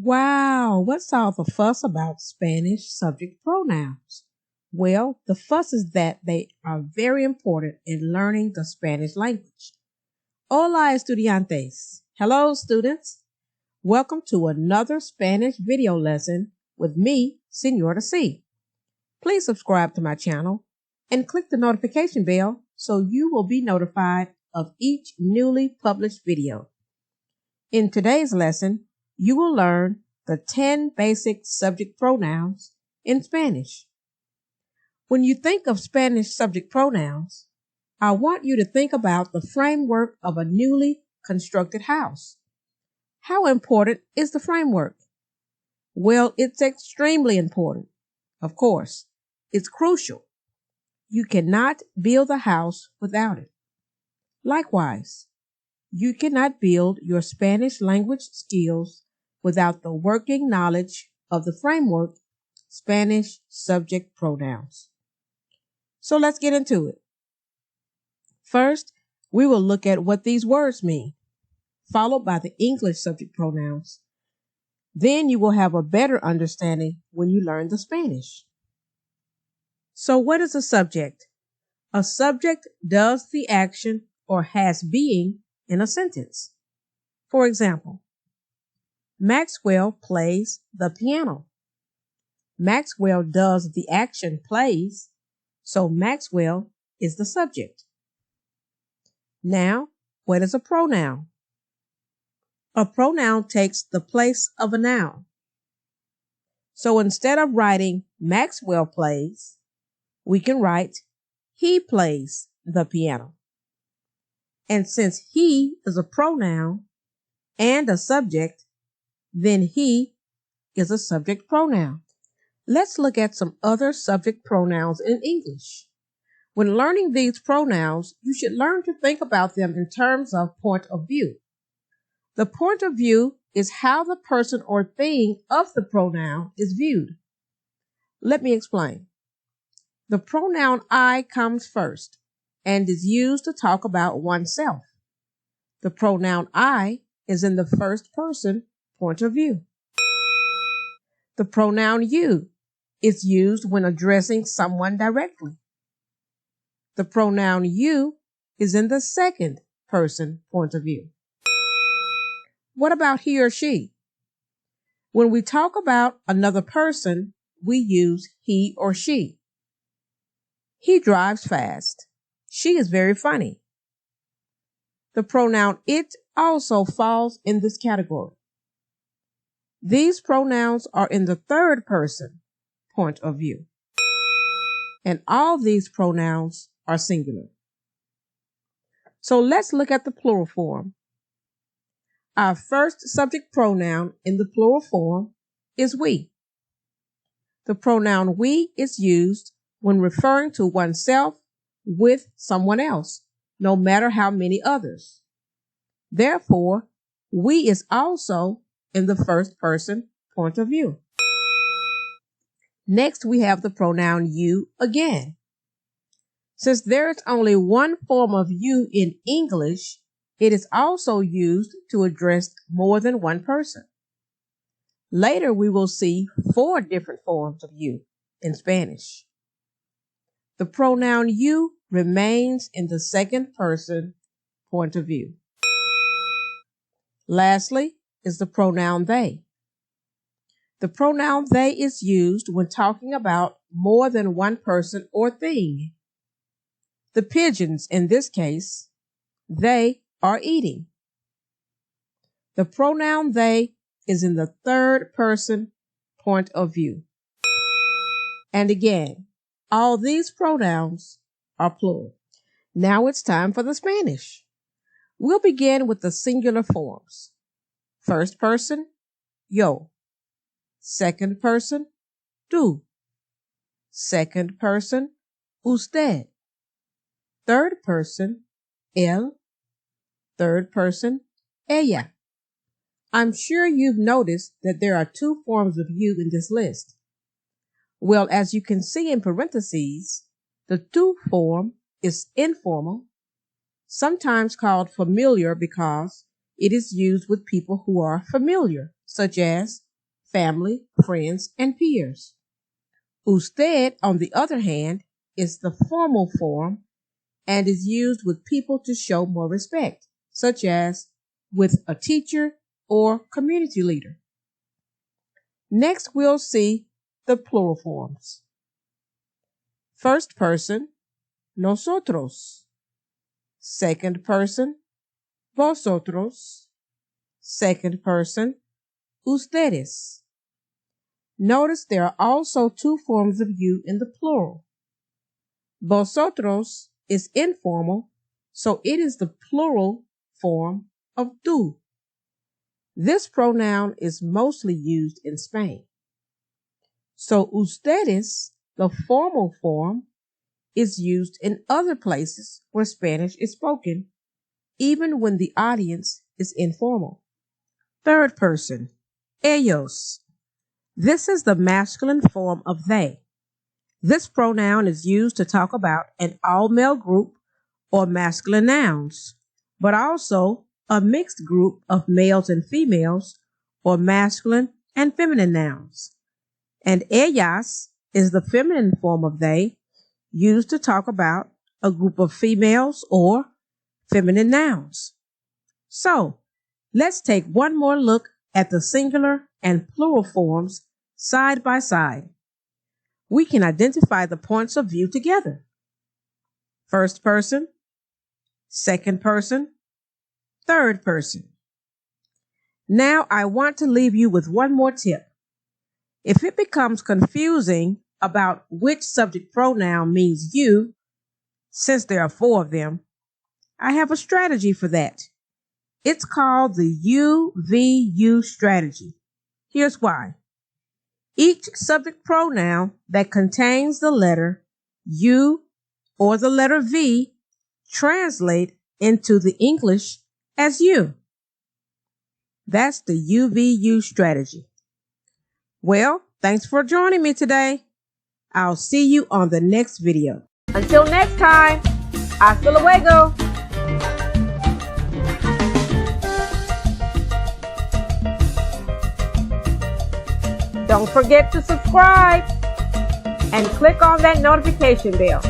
Wow, what's all the fuss about Spanish subject pronouns? Well, the fuss is that they are very important in learning the Spanish language. Hola, estudiantes. Hello, students. Welcome to another Spanish video lesson with me, Senora C. Please subscribe to my channel and click the notification bell so you will be notified of each newly published video. In today's lesson, you will learn the 10 basic subject pronouns in Spanish. When you think of Spanish subject pronouns, I want you to think about the framework of a newly constructed house. How important is the framework? Well, it's extremely important. Of course, it's crucial. You cannot build a house without it. Likewise, you cannot build your Spanish language skills without the working knowledge of the framework, Spanish subject pronouns. So let's get into it. First, we will look at what these words mean, followed by the English subject pronouns. Then you will have a better understanding when you learn the Spanish. So what is a subject? A subject does the action or has being in a sentence. For example, Maxwell plays the piano. Maxwell does the action plays, so Maxwell is the subject. Now, what is a pronoun? A pronoun takes the place of a noun. So instead of writing Maxwell plays, we can write he plays the piano. And since he is a pronoun and a subject, then he is a subject pronoun. Let's look at some other subject pronouns in English. When learning these pronouns, you should learn to think about them in terms of point of view. The point of view is how the person or thing of the pronoun is viewed. Let me explain. The pronoun I comes first and is used to talk about oneself. The pronoun I is in the first person point of view. The pronoun you is used when addressing someone directly. The pronoun you is in the second person point of view. What about he or she? When we talk about another person, we use he or she. He drives fast. She is very funny. The pronoun it also falls in this category. These pronouns are in the third person point of view. And all these pronouns are singular. So let's look at the plural form. Our first subject pronoun in the plural form is we. The pronoun we is used when referring to oneself with someone else, no matter how many others. Therefore, we is also in the first person point of view. Next, we have the pronoun you again. Since there is only one form of you in English, it is also used to address more than one person. Later, we will see 4 different forms of you in Spanish. The pronoun you remains in the second person point of view. Lastly is the pronoun they. The pronoun they is used when talking about more than one person or thing. The pigeons, in this case, they are eating. The pronoun they is in the third person point of view. And again, all these pronouns are plural. Now it's time for the Spanish. We'll begin with the singular forms. First person, yo. Second person, tú. Second person, usted. Third person, él. Third person, ella. I'm sure you've noticed that there are 2 forms of you in this list. Well, as you can see in parentheses, the tú form is informal, sometimes called familiar because it is used with people who are familiar, such as family, friends, and peers. Usted, on the other hand, is the formal form and is used with people to show more respect, such as with a teacher or community leader. Next, we'll see the plural forms. First person, nosotros. Second person, vosotros. Second person, ustedes. Notice there are also two forms of you in the plural. Vosotros is informal, so it is the plural form of tú. This pronoun is mostly used in Spain. So ustedes, the formal form, is used in other places where Spanish is spoken, even when the audience is informal. Third person, ellos. This is the masculine form of they. This pronoun is used to talk about an all-male group or masculine nouns, but also a mixed group of males and females or masculine and feminine nouns. And ellas is the feminine form of they, used to talk about a group of females or feminine nouns. So, let's take one more look at the singular and plural forms side by side. We can identify the points of view together. First person, second person, third person. Now I want to leave you with one more tip. If it becomes confusing about which subject pronoun means you, since there are 4 of them, I have a strategy for that. It's called the UVU strategy. Here's why. Each subject pronoun that contains the letter U or the letter V translate into the English as you. That's the UVU strategy. Well, thanks for joining me today. I'll see you on the next video. Until next time, hasta luego. Don't forget to subscribe and click on that notification bell.